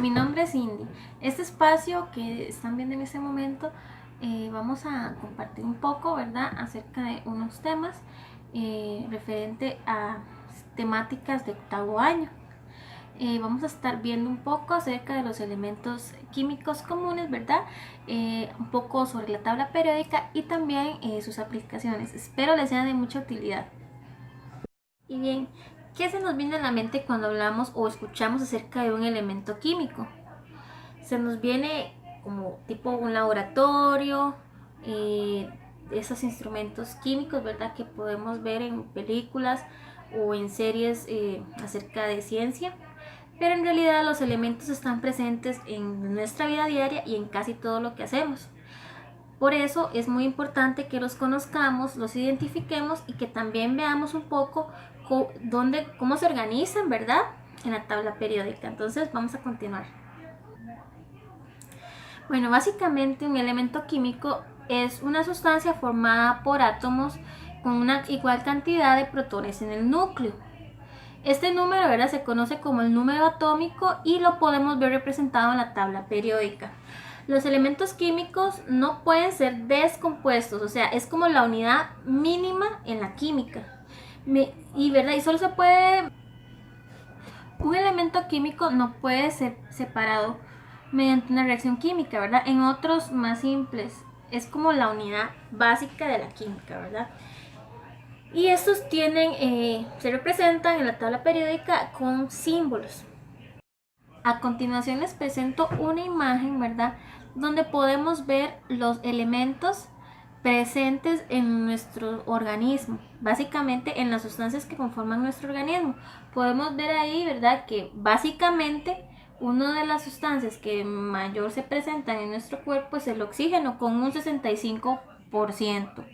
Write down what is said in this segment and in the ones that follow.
mi nombre es Cindy. Este espacio que están viendo en este momento vamos a compartir un poco, ¿verdad?, acerca de unos temas referente a temáticas de octavo año. Vamos a estar viendo un poco acerca de los elementos químicos comunes, ¿verdad? Un poco sobre la tabla periódica y también sus aplicaciones. Espero les sea de mucha utilidad. Y bien, ¿qué se nos viene a la mente cuando hablamos o escuchamos acerca de un elemento químico? Se nos viene como tipo un laboratorio, esos instrumentos químicos, ¿verdad?, que podemos ver en películas o en series acerca de ciencia. Pero en realidad los elementos están presentes en nuestra vida diaria y en casi todo lo que hacemos. Por eso es muy importante que los conozcamos, los identifiquemos y que también veamos un poco cómo se organizan, ¿verdad?, en la tabla periódica. Entonces vamos a continuar. Bueno, básicamente un elemento químico es una sustancia formada por átomos con una igual cantidad de protones en el núcleo. Este número, ¿verdad?, se conoce como el número atómico y lo podemos ver representado en la tabla periódica. Los elementos químicos no pueden ser descompuestos, o sea, es como la unidad mínima en la química. Y solo se puede... Un elemento químico no puede ser separado mediante una reacción química, ¿verdad? En otros más simples, es como la unidad básica de la química, ¿verdad? Y estos se representan en la tabla periódica con símbolos. A continuación les presento una imagen, ¿verdad?, donde podemos ver los elementos presentes en nuestro organismo, básicamente en las sustancias que conforman nuestro organismo. Podemos ver ahí, ¿verdad?, que básicamente una de las sustancias que mayor se presentan en nuestro cuerpo es el oxígeno, con un 65%.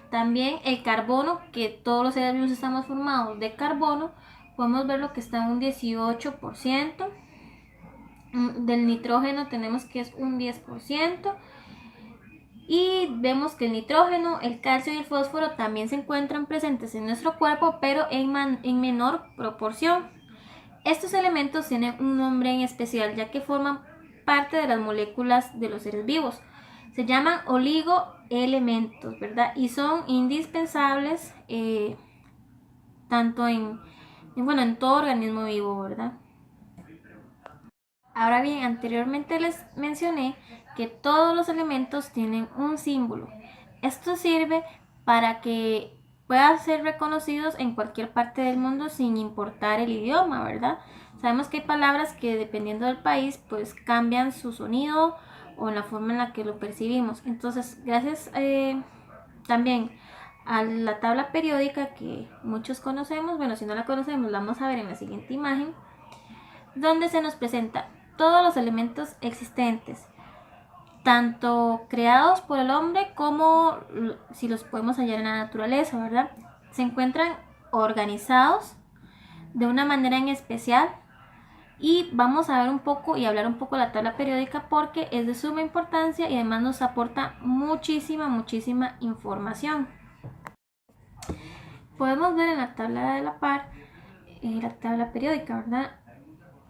También el carbono, que todos los seres vivos estamos formados de carbono, podemos ver lo que está en un 18%. Del nitrógeno tenemos que es un 10%. Y vemos que el nitrógeno, el calcio y el fósforo también se encuentran presentes en nuestro cuerpo, pero en menor proporción. Estos elementos tienen un nombre en especial, ya que forman parte de las moléculas de los seres vivos. Se llaman oligoelementos, ¿verdad? Y son indispensables tanto en todo organismo vivo, ¿verdad? Ahora bien, anteriormente les mencioné que todos los elementos tienen un símbolo. Esto sirve para que puedan ser reconocidos en cualquier parte del mundo sin importar el idioma, ¿verdad? Sabemos que hay palabras que dependiendo del país pues cambian su sonido o en la forma en la que lo percibimos. Entonces, gracias también a la tabla periódica que muchos conocemos, bueno, si no la conocemos la vamos a ver en la siguiente imagen, donde se nos presenta todos los elementos existentes, tanto creados por el hombre como si los podemos hallar en la naturaleza, ¿verdad? Se encuentran organizados de una manera en especial y vamos a ver un poco y hablar un poco de la tabla periódica porque es de suma importancia y además nos aporta muchísima información. Podemos ver en la tabla de la par la tabla periódica, ¿verdad?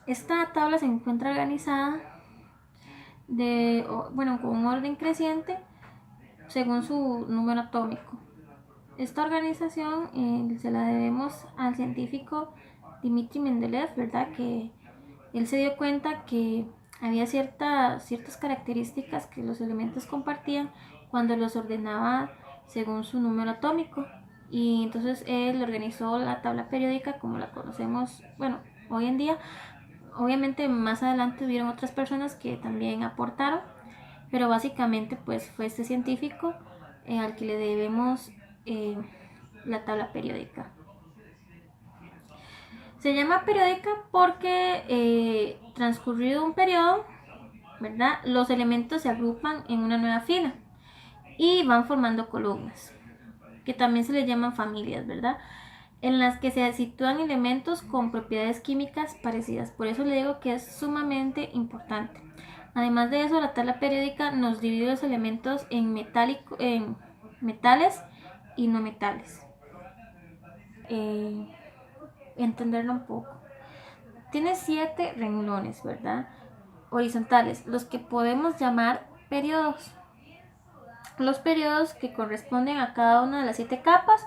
Esta tabla se encuentra organizada con un orden creciente según su número atómico. Esta organización se la debemos al científico Dmitri Mendeleev, ¿verdad?, que él se dio cuenta que había ciertas características que los elementos compartían cuando los ordenaba según su número atómico. Y entonces él organizó la tabla periódica como la conocemos, hoy en día. Obviamente más adelante hubieron otras personas que también aportaron, pero básicamente pues fue este científico al que le debemos la tabla periódica. Se llama periódica porque transcurrido un periodo, ¿verdad?, los elementos se agrupan en una nueva fila y van formando columnas, que también se les llaman familias, ¿verdad?, en las que se sitúan elementos con propiedades químicas parecidas. Por eso le digo que es sumamente importante. Además de eso, la tabla periódica nos divide los elementos en metales y no metales. Entenderlo un poco. Tiene 7 renglones, ¿verdad? horizontales, los que podemos llamar periodos. Los periodos que corresponden a cada una de las 7 capas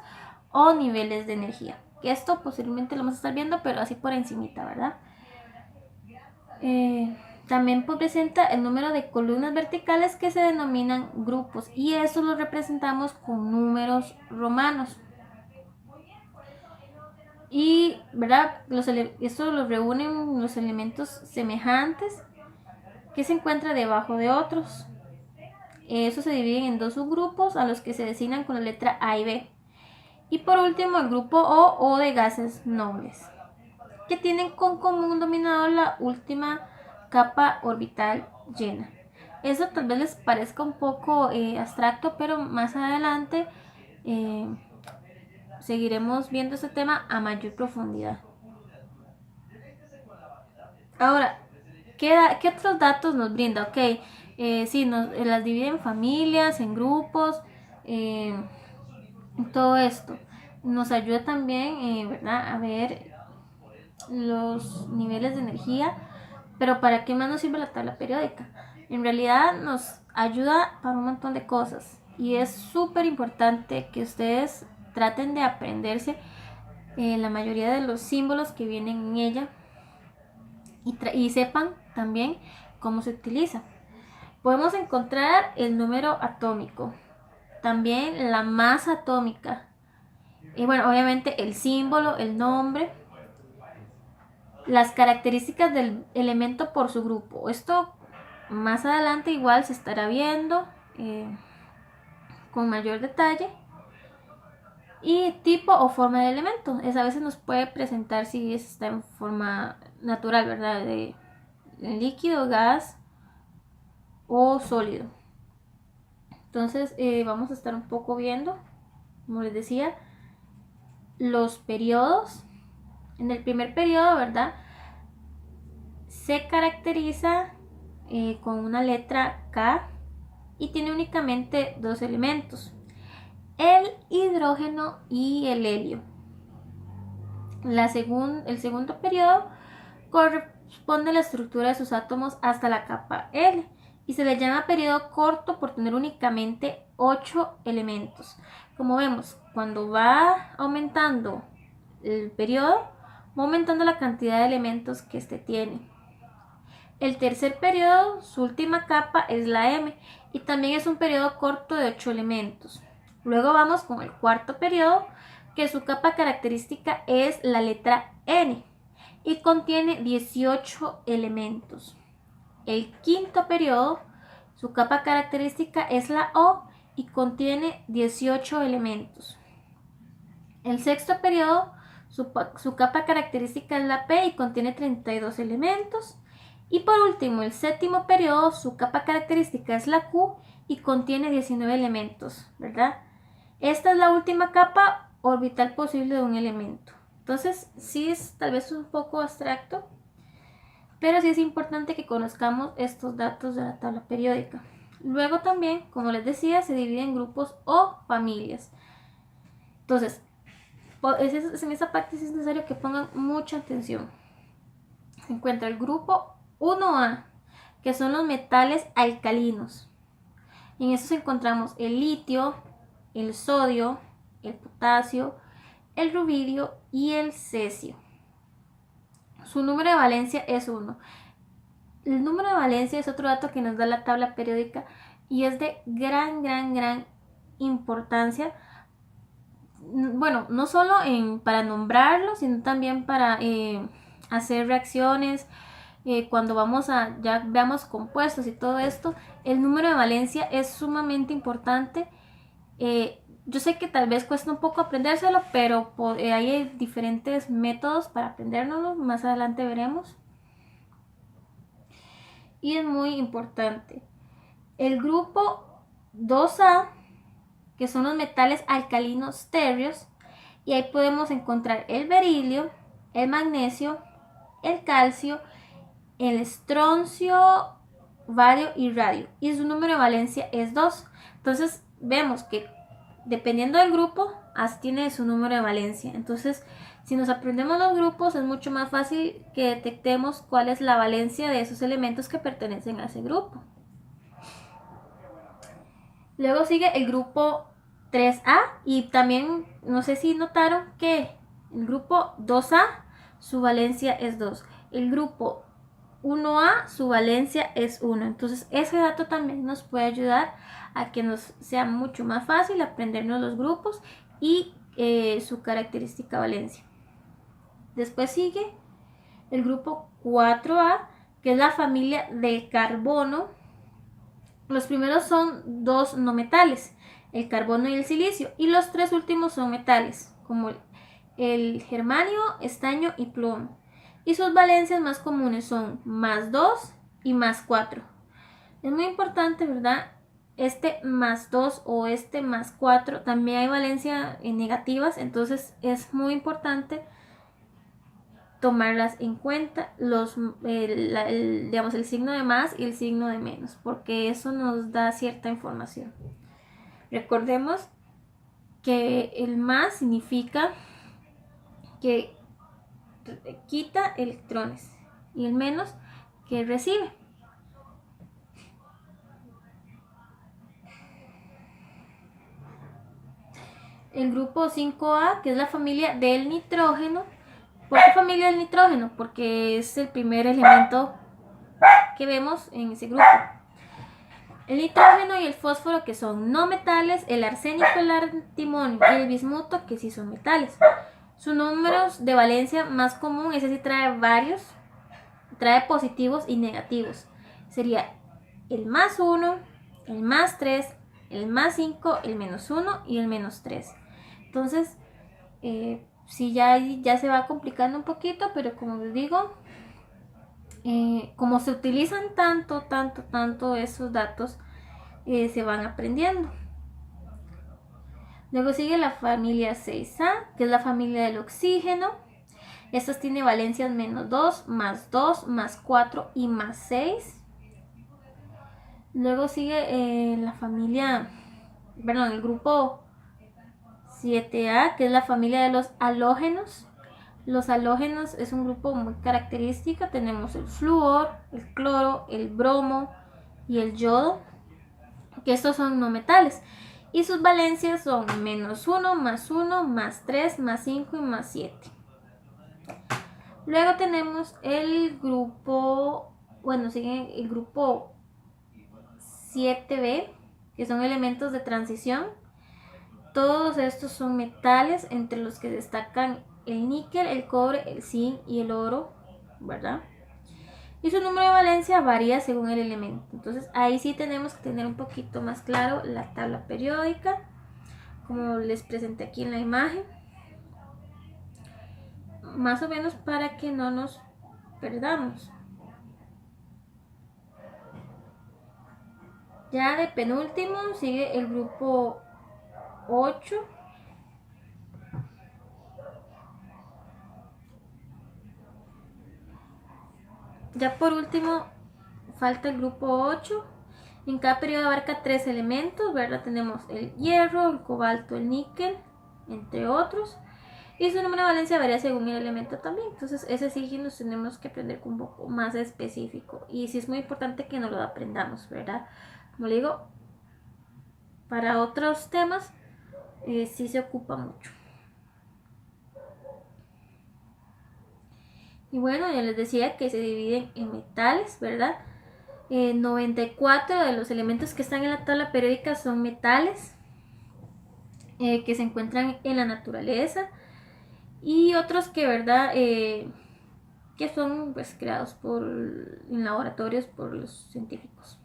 o niveles de energía. Esto posiblemente lo vamos a estar viendo, pero así por encimita, ¿verdad? También presenta el número de columnas verticales que se denominan grupos, y eso lo representamos con números romanos. Y, ¿verdad? Esto lo reúnen los elementos semejantes que se encuentran debajo de otros. Eso se dividen en 2 subgrupos a los que se designan con la letra A y B. Y por último el grupo O de gases nobles, que tienen con común denominador la última capa orbital llena. Eso tal vez les parezca un poco abstracto, pero más adelante seguiremos viendo este tema a mayor profundidad. Ahora, ¿qué otros datos nos brinda? Ok, sí, las divide en familias, en grupos, todo esto. Nos ayuda también, ¿verdad?, a ver los niveles de energía. Pero ¿para qué más nos sirve la tabla periódica? En realidad nos ayuda para un montón de cosas. Y es súper importante que ustedes traten de aprenderse la mayoría de los símbolos que vienen en ella. Y sepan también cómo se utiliza. Podemos encontrar el número atómico, también la masa atómica, y bueno, obviamente el símbolo, el nombre, las características del elemento por su grupo. Esto más adelante igual se estará viendo con mayor detalle. Y tipo o forma de elemento, a veces nos puede presentar si está en forma natural, ¿verdad?, de líquido, gas o sólido. Entonces vamos a estar un poco viendo, como les decía, los periodos. En el primer periodo, ¿verdad?, se caracteriza con una letra K y tiene únicamente 2 elementos, el hidrógeno y el helio. El segundo periodo corresponde a la estructura de sus átomos hasta la capa L y se le llama periodo corto por tener únicamente 8 elementos. Como vemos, cuando va aumentando el periodo, va aumentando la cantidad de elementos que este tiene. El tercer periodo, su última capa es la M y también es un periodo corto de 8 elementos. Luego vamos con el cuarto periodo, que su capa característica es la letra N y contiene 18 elementos. El quinto periodo, su capa característica es la O y contiene 18 elementos. El sexto periodo, su capa característica es la P y contiene 32 elementos. Y por último, el séptimo periodo, su capa característica es la Q y contiene 19 elementos, ¿verdad? Esta es la última capa orbital posible de un elemento. Entonces, sí es tal vez un poco abstracto, pero sí es importante que conozcamos estos datos de la tabla periódica. Luego también, como les decía, se divide en grupos o familias. Entonces, en esa parte sí es necesario que pongan mucha atención. Se encuentra el grupo 1A, que son los metales alcalinos. Y en estos encontramos el litio, el sodio, el potasio, el rubidio y el cesio. Su número de valencia es 1. El número de valencia es otro dato que nos da la tabla periódica y es de gran importancia. Bueno, no solo para nombrarlo, sino también para hacer reacciones. Cuando ya veamos compuestos y todo esto, el número de valencia es sumamente importante. Yo sé que tal vez cuesta un poco aprendérselo, pero hay diferentes métodos para aprendérnoslo, más adelante veremos. Y es muy importante. El grupo 2A, que son los metales alcalinos térreos, y ahí podemos encontrar el berilio, el magnesio, el calcio, el estroncio, bario y radio, y su número de valencia es 2. Entonces vemos que dependiendo del grupo, así tiene su número de valencia. Entonces, si nos aprendemos los grupos, es mucho más fácil que detectemos cuál es la valencia de esos elementos que pertenecen a ese grupo. Luego sigue el grupo 3A y también, no sé si notaron que el grupo 2A, su valencia es 2. El grupo 1A, su valencia es 1. Entonces, ese dato también nos puede ayudar a que nos sea mucho más fácil aprendernos los grupos y su característica valencia. Después sigue el grupo 4A, que es la familia del carbono. Los primeros son dos no metales, el carbono y el silicio, y los tres últimos son metales, como el germanio, estaño y plomo. Y sus valencias más comunes son más 2 y más 4. Es muy importante, ¿verdad? Este más 2 o este más 4 también hay valencia negativas, entonces es muy importante tomarlas en cuenta, digamos, el signo de más y el signo de menos, porque eso nos da cierta información. Recordemos que el más significa que quita electrones y el menos que recibe. El grupo 5A, que es la familia del nitrógeno. ¿Por qué familia del nitrógeno? Porque es el primer elemento que vemos en ese grupo. El nitrógeno y el fósforo, que son no metales, el arsénico, el antimonio y el bismuto, que sí son metales. Sus números de valencia más común, ese sí trae varios, trae positivos y negativos. Sería el más 1, el más 3, el más 5, el menos 1 y el menos 3. Entonces, sí, ya se va complicando un poquito, pero como les digo, como se utilizan tanto esos datos, se van aprendiendo. Luego sigue la familia 6A, que es la familia del oxígeno. Estas tiene valencias menos 2, más 4 y más 6. Luego sigue la familia, el grupo 7A, que es la familia de los halógenos. Los halógenos es un grupo muy característico. Tenemos el flúor, el cloro, el bromo y el yodo, que estos son no metales. Y sus valencias son menos 1, más 3, más 5 y más 7. Luego tenemos el grupo, sigue el grupo 7B, que son elementos de transición. Todos estos son metales, entre los que destacan el níquel, el cobre, el zinc y el oro, ¿verdad? Y su número de valencia varía según el elemento. Entonces ahí sí tenemos que tener un poquito más claro la tabla periódica, como les presenté aquí en la imagen, más o menos para que no nos perdamos. Ya de penúltimo sigue el grupo 8. Ya por último falta el grupo 8. En cada periodo abarca 3 elementos, ¿verdad? Tenemos el hierro, el cobalto, el níquel, entre otros. Y su número de valencia varía según el elemento también. Entonces ese sí nos tenemos que aprender un poco más específico. Y sí es muy importante que nos lo aprendamos, ¿verdad? Como le digo, para otros temas sí se ocupa mucho. Y bueno, ya les decía que se dividen en metales, ¿verdad? 94 de los elementos que están en la tabla periódica son metales que se encuentran en la naturaleza, y otros que, ¿verdad? Que son pues creados en laboratorios por los científicos.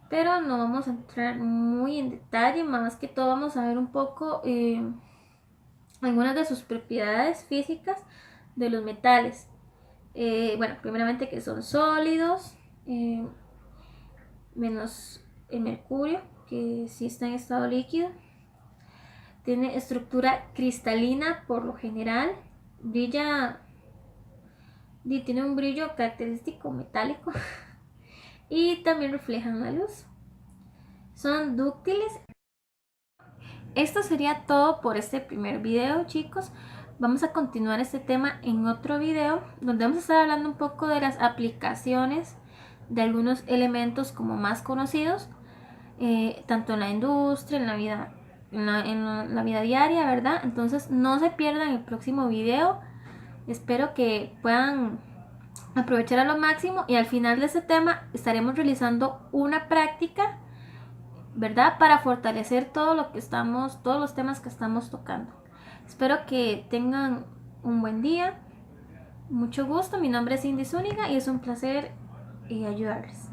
Pero no vamos a entrar muy en detalle, más que todo vamos a ver un poco algunas de sus propiedades físicas de los metales. Primeramente que son sólidos, menos el mercurio, que sí está en estado líquido. Tiene estructura cristalina por lo general, tiene un brillo característico metálico y también reflejan la luz. Son dúctiles Esto sería todo por este primer video, chicos. Vamos a continuar este tema en otro video donde vamos a estar hablando un poco de las aplicaciones de algunos elementos como más conocidos, tanto en la industria, en la vida, en la vida diaria, ¿verdad? Entonces no se pierdan el próximo video. Espero que puedan aprovechar a lo máximo, y al final de este tema estaremos realizando una práctica, ¿verdad? Para fortalecer todos los temas que estamos tocando. Espero que tengan un buen día. Mucho gusto, mi nombre es Cindy Zúñiga y es un placer ayudarles.